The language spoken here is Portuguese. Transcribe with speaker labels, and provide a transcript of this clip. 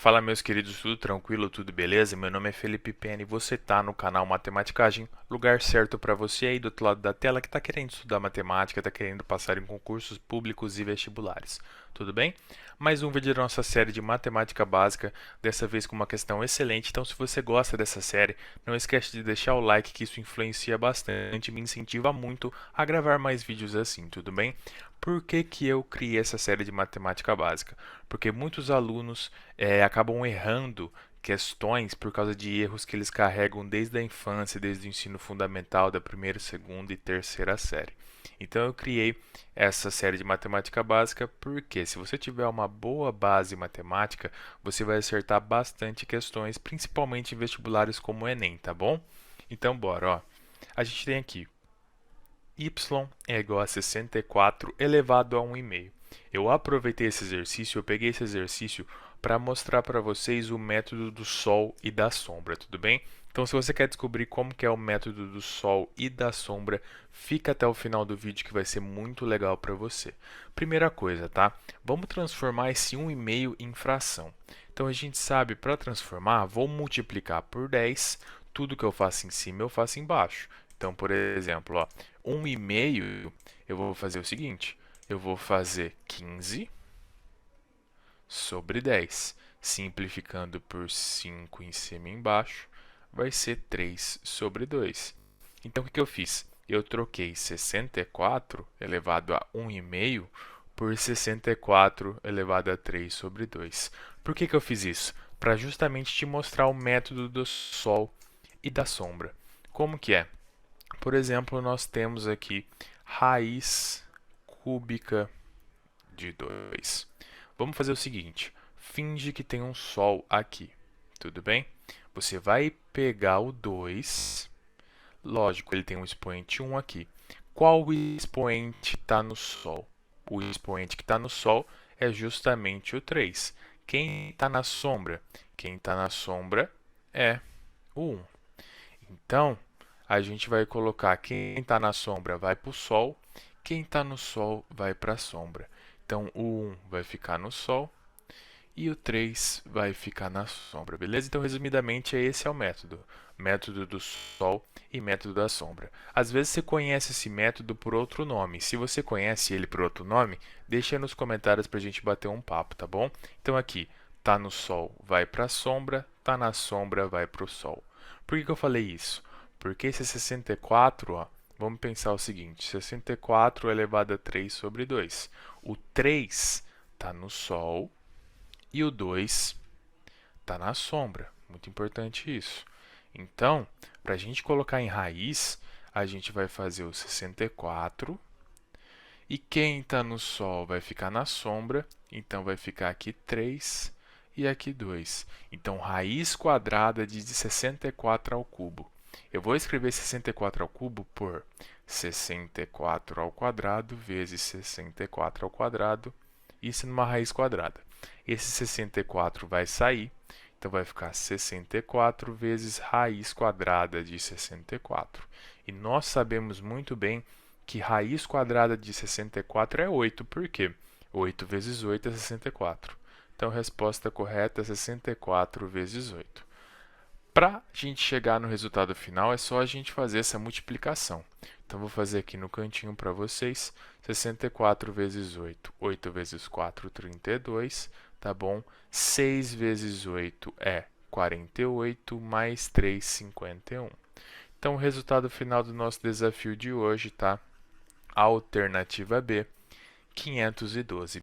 Speaker 1: Fala, meus queridos, tudo tranquilo, tudo beleza? Meu nome é Felipe Pena e você tá no canal Matematicagem, lugar certo para você aí do outro lado da tela que está querendo estudar matemática, está querendo passar em concursos públicos e vestibulares. Tudo bem? Mais um vídeo da nossa série de matemática básica, dessa vez com uma questão excelente. Então, se você gosta dessa série, não esquece de deixar o like, que isso influencia bastante, me incentiva muito a gravar mais vídeos assim, tudo bem? Por que que eu criei essa série de matemática básica? Porque muitos alunos acabam errando questões por causa de erros que eles carregam desde a infância, desde o ensino fundamental da primeira, segunda e terceira série. Então eu criei essa série de matemática básica porque se você tiver uma boa base matemática, você vai acertar bastante questões, principalmente em vestibulares como o Enem, tá bom? Então bora, ó. A gente tem aqui y é igual a 64 elevado a 1,5. Eu aproveitei esse exercício, eu peguei esse exercício para mostrar para vocês o método do sol e da sombra, tudo bem? Então, se você quer descobrir como que é o método do sol e da sombra, fica até o final do vídeo que vai ser muito legal para você. Primeira coisa, tá? Vamos transformar esse 1,5 em fração. Então, a gente sabe, para transformar, vou multiplicar por 10, tudo que eu faço em cima eu faço embaixo. Então, por exemplo, ó, 1,5, eu vou fazer o seguinte, eu vou fazer 15 sobre 10. Simplificando por 5 em cima e embaixo, vai ser 3 sobre 2. Então, o que eu fiz? Eu troquei 64 elevado a 1,5 por 64 elevado a 3 sobre 2. Por que eu fiz isso? Para justamente te mostrar o método do sol e da sombra. Como que é? Por exemplo, nós temos aqui raiz cúbica de 2. Vamos fazer o seguinte, finge que tem um sol aqui, tudo bem? Você vai pegar o 2, lógico, ele tem um expoente 1 aqui. Qual expoente está no sol? O expoente que está no sol é justamente o 3. Quem está na sombra? Quem está na sombra é o 1. Então, a gente vai colocar quem está na sombra vai para o sol, quem está no sol vai para a sombra. Então, o 1 vai ficar no sol e o 3 vai ficar na sombra, beleza? Então, resumidamente, esse é o método. Método do sol e método da sombra. Às vezes você conhece esse método por outro nome. Se você conhece ele por outro nome, deixa aí nos comentários para a gente bater um papo, tá bom? Então, aqui, tá no sol, vai para a sombra, tá na sombra, vai para o sol. Por que eu falei isso? Porque esse 64, ó, vamos pensar o seguinte, 64 elevado a 3 sobre 2. O 3 está no sol e o 2 está na sombra. Muito importante isso. Então, para a gente colocar em raiz, a gente vai fazer o 64 e quem está no sol vai ficar na sombra, então vai ficar aqui 3 e aqui 2. Então, raiz quadrada de 64 ao cubo. Eu vou escrever 64 ao cubo por 64 ao quadrado vezes 64 ao quadrado, isso numa raiz quadrada. Esse 64 vai sair, então vai ficar 64 vezes raiz quadrada de 64. E nós sabemos muito bem que raiz quadrada de 64 é 8. Por quê? 8 vezes 8 é 64. Então, a resposta correta é 64 vezes 8. Para a gente chegar no resultado final, é só a gente fazer essa multiplicação. Então, vou fazer aqui no cantinho para vocês, 64 vezes 8. 8 vezes 4, 32, tá bom? 6 vezes 8 é 48, mais 3, 51. Então, o resultado final do nosso desafio de hoje, tá? Alternativa B, 512.